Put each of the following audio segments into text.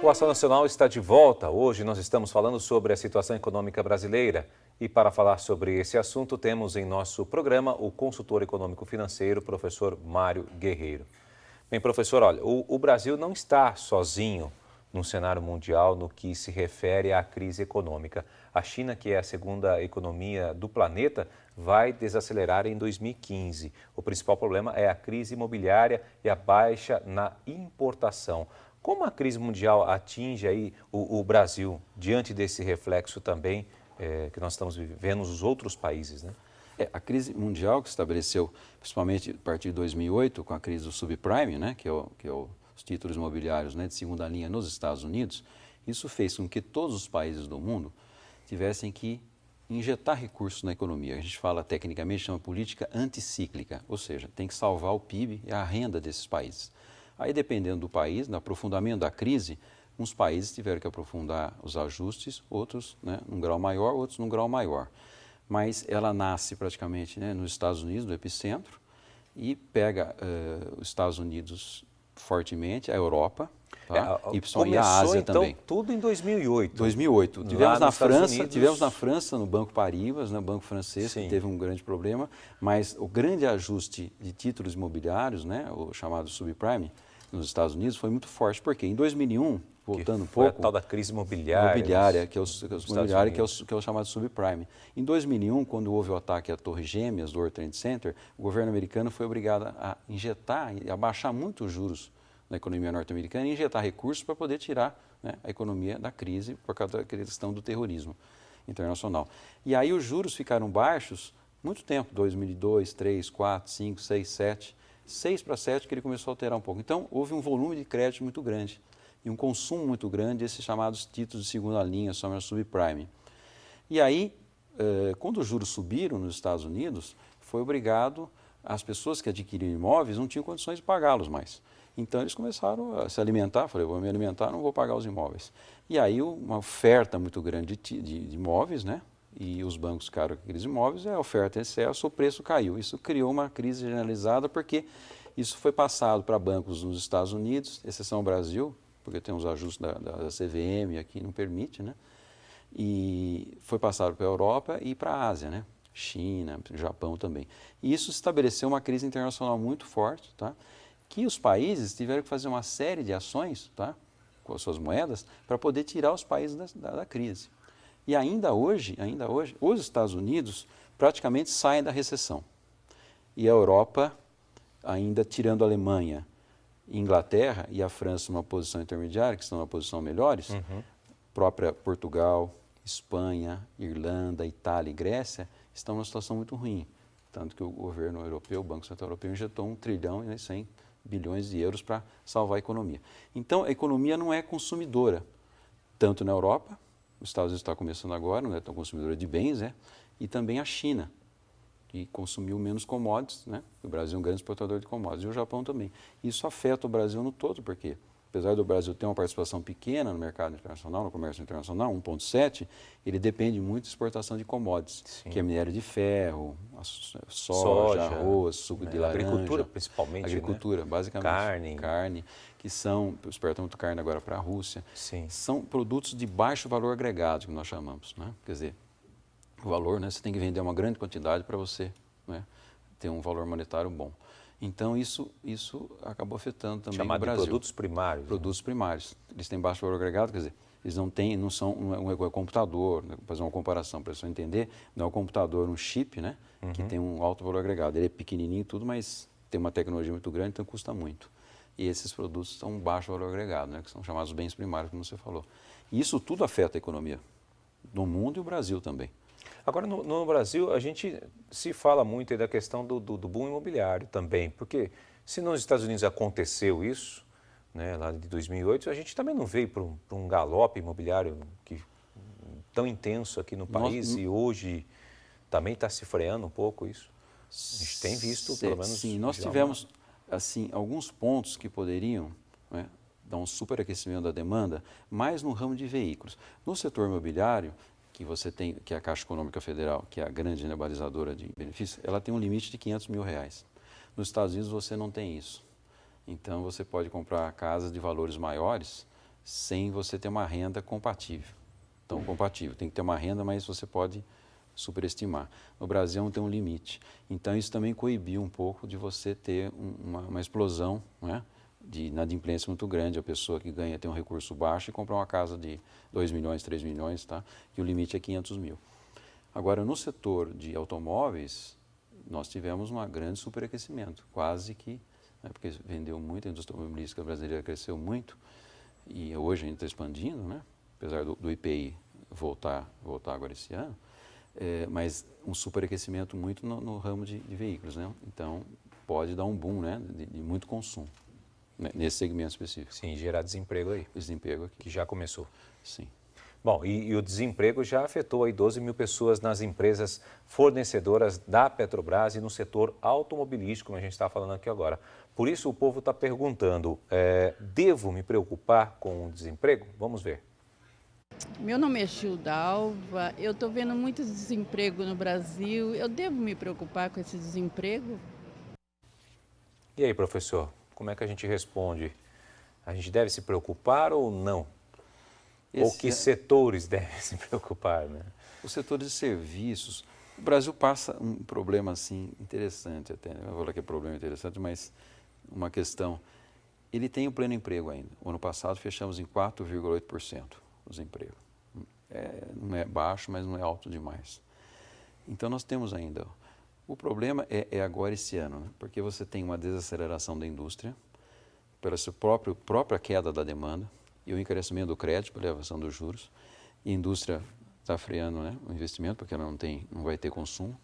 O Ação Nacional está de volta. Hoje nós estamos falando sobre a situação econômica brasileira. E para falar sobre esse assunto, temos em nosso programa o consultor econômico-financeiro, professor Mário Guerreiro. Bem, professor, olha, o Brasil não está sozinho no cenário mundial no que se refere à crise econômica. A China, que é a segunda economia do planeta, vai desacelerar em 2015. O principal problema é a crise imobiliária e a baixa na importação. Como a crise mundial atinge aí o Brasil diante desse reflexo também que nós estamos vivendo nos outros países, né? A crise mundial que se estabeleceu, principalmente a partir de 2008, com a crise do subprime, né, que é os títulos imobiliários, né, de segunda linha nos Estados Unidos, isso fez com que todos os países do mundo tivessem que injetar recursos na economia. A gente fala tecnicamente, chama política anticíclica, ou seja, tem que salvar o PIB e a renda desses países. Aí, dependendo do país, no aprofundamento da crise, uns países tiveram que aprofundar os ajustes, outros, né, num grau maior, outros num grau maior. Mas ela nasce praticamente, né, nos Estados Unidos, no epicentro, e pega os Estados Unidos fortemente, a Europa, tá? E a Ásia então, também. Tudo em 2008. 2008. Tivemos na França, no Banco Paribas, no Banco Francês, Sim, que teve um grande problema, mas o grande ajuste de títulos imobiliários, né, o chamado subprime, nos Estados Unidos, foi muito forte, porque em 2001, voltando um pouco... Foi a tal da crise imobiliária. Que é o chamado subprime. Em 2001, quando houve o ataque à Torre Gêmeas do World Trade Center, o governo americano foi obrigado a injetar e a baixar muito os juros na economia norte-americana e injetar recursos para poder tirar, né, a economia da crise por causa da questão do terrorismo internacional. E aí os juros ficaram baixos muito tempo, 2002, 3, 4, 5, 6, 7... 6 para 7 que ele começou a alterar um pouco. Então, houve um volume de crédito muito grande e um consumo muito grande desses chamados títulos de segunda linha, chamados subprime. E aí, quando os juros subiram nos Estados Unidos, foi obrigado, as pessoas que adquiriam imóveis não tinham condições de pagá-los mais. Então, eles começaram a se alimentar, falei, vou me alimentar, não vou pagar os imóveis. E aí, uma oferta muito grande de imóveis, né? E os bancos ficaram com aqueles imóveis, a oferta em excesso, o preço caiu. Isso criou uma crise generalizada, porque isso foi passado para bancos nos Estados Unidos, exceção ao Brasil, porque tem uns ajustes da CVM aqui, não permite, né? E foi passado para a Europa e para a Ásia, né? China, Japão também. E isso estabeleceu uma crise internacional muito forte, tá? Que os países tiveram que fazer uma série de ações, tá? Com as suas moedas, para poder tirar os países da crise. E ainda hoje, os Estados Unidos praticamente saem da recessão. E a Europa, ainda tirando a Alemanha, Inglaterra e a França numa posição intermediária, que estão numa posição melhores, própria Portugal, Espanha, Irlanda, Itália e Grécia estão numa situação muito ruim. Tanto que o governo europeu, o Banco Central Europeu, injetou 1 trilhão e 100 bilhões de euros para salvar a economia. Então, a economia não é consumidora, tanto na Europa, os Estados Unidos está começando agora, não é tão consumidora de bens, né? E também a China, que consumiu menos commodities, né? O Brasil é um grande exportador de commodities, e o Japão também. Isso afeta o Brasil no todo, porque apesar do Brasil ter uma participação pequena no mercado internacional, no comércio internacional, 1,7, ele depende muito de exportação de commodities, Sim, que é minério de ferro, soja, arroz, suco de laranja. Agricultura, principalmente, agricultura, né? Basicamente. Carne, que exporta muito carne agora para a Rússia. Sim. São produtos de baixo valor agregado, que nós chamamos, né? Quer dizer, o valor, né? Você tem que vender uma grande quantidade para você, né, ter um valor monetário bom. Então, isso acabou afetando também o Brasil. Chamado de produtos primários. Produtos primários. Eles têm baixo valor agregado, quer dizer, eles não é computador, né, fazer uma comparação para a pessoa entender, não é um computador, um chip, né, que tem um alto valor agregado. Ele é pequenininho e tudo, mas tem uma tecnologia muito grande, então custa muito. E esses produtos são baixo valor agregado, né, que são chamados bens primários, como você falou. E isso tudo afeta a economia do mundo e o Brasil também. Agora, no Brasil, a gente se fala muito aí da questão do boom imobiliário também, porque se nos Estados Unidos aconteceu isso, né, lá de 2008, a gente também não veio para um galope imobiliário tão intenso aqui no país e hoje também está se freando um pouco isso. A gente tem visto, pelo menos... Sim, nós tivemos assim, alguns pontos que poderiam, né, dar um superaquecimento da demanda, mais no ramo de veículos. No setor imobiliário, que você tem, que é a Caixa Econômica Federal, que é a grande balizadora de benefícios, ela tem um limite de R$500 mil. Nos Estados Unidos você não tem isso. Então você pode comprar casas de valores maiores, sem você ter uma renda compatível. Então, compatível, tem que ter uma renda, mas você pode superestimar. No Brasil não tem um limite. Então, isso também coibiu um pouco de você ter uma explosão, né, de inadimplência muito grande, a pessoa que ganha, tem um recurso baixo e comprar uma casa de 2 milhões, 3 milhões, tá? E o limite é 500 mil. Agora, no setor de automóveis, nós tivemos um grande superaquecimento, quase que, né, porque vendeu muito, a indústria automobilística brasileira cresceu muito, e hoje a gente está expandindo, né, apesar do IPI voltar agora esse ano, mas um superaquecimento muito no ramo de veículos, né? Então, pode dar um boom, né, de muito consumo, né, nesse segmento específico. Sim, gerar desemprego aí. Desemprego aqui. Que já começou. Sim. Bom, e o desemprego já afetou aí 12 mil pessoas nas empresas fornecedoras da Petrobras e no setor automobilístico, como a gente está falando aqui agora. Por isso o povo está perguntando, devo me preocupar com o desemprego? Vamos ver. Meu nome é Gildalva, eu estou vendo muito desemprego no Brasil, eu devo me preocupar com esse desemprego? E aí, professor, como é que a gente responde? A gente deve se preocupar ou não? Ou que setores devem se preocupar, né? Os setores de serviços. O Brasil passa um problema assim interessante até, né? Eu vou falar que é problema interessante, mas uma questão. Ele tem o pleno emprego ainda. O ano passado fechamos em 4,8% o desemprego. Não é baixo, mas não é alto demais. Então nós temos ainda. O problema é agora esse ano, né? Porque você tem uma desaceleração da indústria, pela sua própria queda da demanda, e o encarecimento do crédito, pela elevação dos juros, e a indústria está freando, né, o investimento, porque ela não vai ter consumo.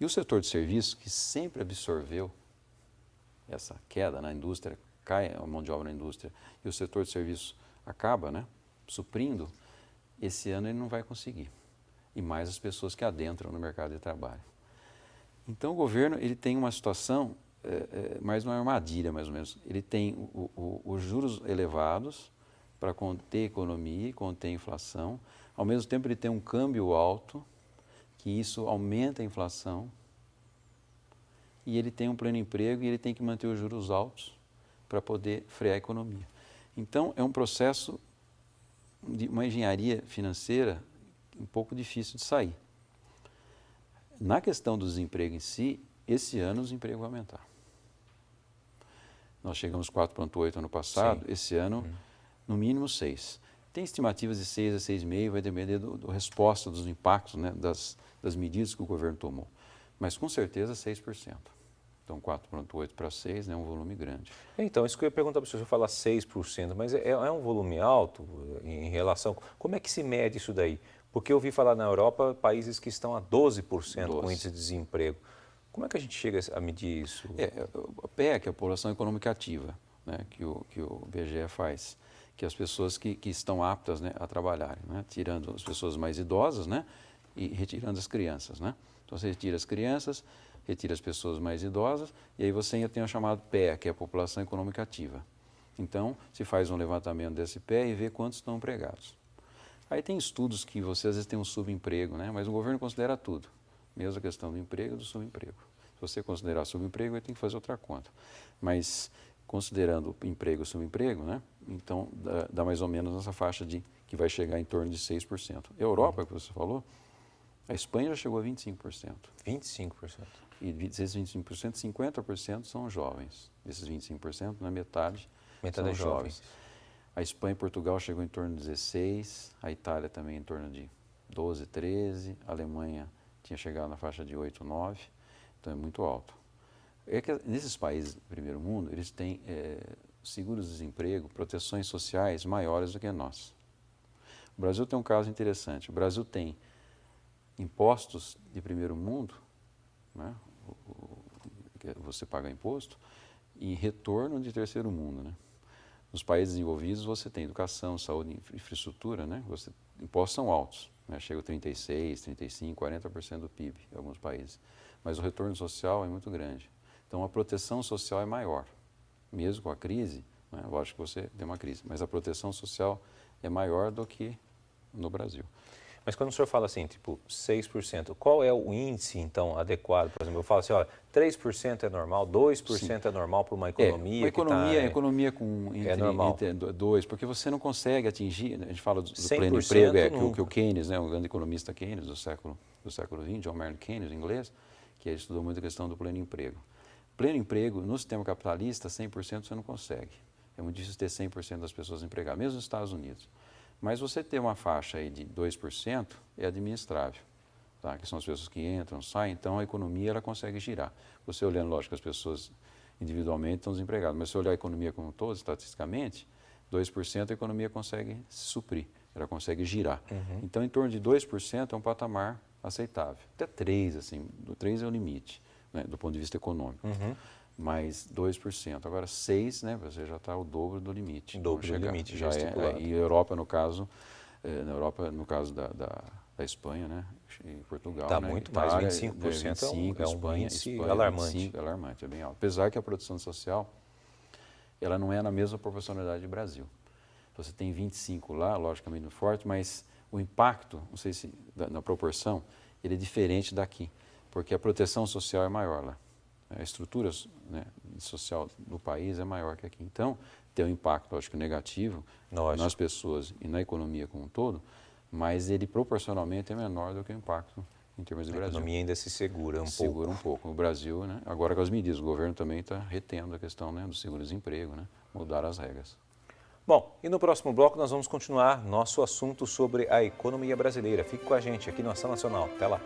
E o setor de serviços, que sempre absorveu essa queda na indústria, cai a mão de obra na indústria, e o setor de serviços acaba, né, suprindo, esse ano ele não vai conseguir. E mais as pessoas que adentram no mercado de trabalho. Então o governo ele tem uma situação, mais uma armadilha, mais ou menos. Ele tem os juros elevados, para conter a economia e conter a inflação. Ao mesmo tempo, ele tem um câmbio alto, que isso aumenta a inflação. E ele tem um pleno emprego e ele tem que manter os juros altos para poder frear a economia. Então, é um processo de uma engenharia financeira um pouco difícil de sair. Na questão do desemprego em si, esse ano o desemprego vai aumentar. Nós chegamos 4,8 ano passado, sim. Esse ano... no mínimo 6. Tem estimativas de 6 a 6,5, vai depender da resposta dos impactos, né, das medidas que o governo tomou. Mas com certeza 6%. Então 4,8 para 6 é um volume grande. Então, isso que eu ia perguntar para o senhor, falar 6%, mas é um volume alto em relação... Como é que se mede isso daí? Porque eu ouvi falar na Europa, países que estão a 12% com índice de desemprego. Como é que a gente chega a medir isso? A PEC, a População Econômica Ativa, né, que o IBGE faz, que as pessoas que estão aptas, né, a trabalharem, né, tirando as pessoas mais idosas, né, e retirando as crianças, né. Então você retira as crianças, retira as pessoas mais idosas e aí você ainda tem o chamado PEA, que é a População Econômica Ativa. Então se faz um levantamento desse PEA e vê quantos estão empregados. Aí tem estudos que você às vezes tem um subemprego, né, mas o governo considera tudo, mesmo a questão do emprego e do subemprego. Se você considerar subemprego, aí tem que fazer outra conta. Mas considerando emprego e subemprego, né, então dá mais ou menos nessa faixa que vai chegar em torno de 6%. A Europa, que você falou, a Espanha já chegou a 25%. 25%? E desses 25%, 50% são jovens. Desses 25%, na metade são jovens. A Espanha e Portugal chegou em torno de 16%, a Itália também em torno de 12%, 13%, a Alemanha tinha chegado na faixa de 8%, 9%, então é muito alto. É que nesses países do primeiro mundo, eles têm seguros de desemprego, proteções sociais maiores do que nós. O Brasil tem um caso interessante. O Brasil tem impostos de primeiro mundo, né? Você paga imposto, e retorno de terceiro mundo, né? Nos países desenvolvidos você tem educação, saúde, infraestrutura, né? Impostos são altos, né? Chega a 36%, 35%, 40% do PIB em alguns países. Mas o retorno social é muito grande. Então a proteção social é maior. Mesmo com a crise, né? Lógico que você tem uma crise, mas a proteção social é maior do que no Brasil. Mas quando o senhor fala assim, tipo 6%, qual é o índice, então, adequado? Por exemplo, eu falo assim, olha, 3% é normal, 2% é normal para uma economia economia com entre 2%, porque você não consegue atingir, a gente fala do pleno emprego, que o Keynes, né, o grande economista Keynes do século XX, John Maynard Keynes, em inglês, que ele estudou muito a questão do pleno emprego. Pleno emprego, no sistema capitalista, 100% você não consegue. É muito difícil ter 100% das pessoas empregadas, mesmo nos Estados Unidos. Mas você ter uma faixa aí de 2% é administrável, tá? Que são as pessoas que entram, saem, então a economia ela consegue girar. Você olhando, lógico, as pessoas individualmente estão desempregadas, mas se olhar a economia como um todo, estatisticamente, 2% a economia consegue se suprir, ela consegue girar. Então, em torno de 2% é um patamar aceitável. Até 3%, assim, 3% é o limite, né, do ponto de vista econômico. Mais 2%. Agora, 6%, né, você já está o dobro do limite. O dobro do limite já estipulado. E a Europa, no caso, da Espanha, né, e Portugal, Está né, muito Itália, mais, 25% é um índice alarmante. 25%, alarmante, é bem alto. Apesar que a produção social, ela não é na mesma proporcionalidade do Brasil. Você tem 25% lá, logicamente muito forte, mas o impacto, não sei se na proporção, ele é diferente daqui, porque a proteção social é maior lá. A estrutura, né, social do país é maior que aqui. Então, tem um impacto, acho que negativo, nas pessoas e na economia como um todo, mas ele proporcionalmente é menor do que o impacto em termos de Brasil. A economia ainda se segura um pouco. Segura um pouco. O Brasil, né, agora com as medidas, o governo também está retendo a questão, né, do seguro-desemprego, né, mudar as regras. Bom, e no próximo bloco nós vamos continuar nosso assunto sobre a economia brasileira. Fique com a gente aqui no Ação Nacional. Até lá.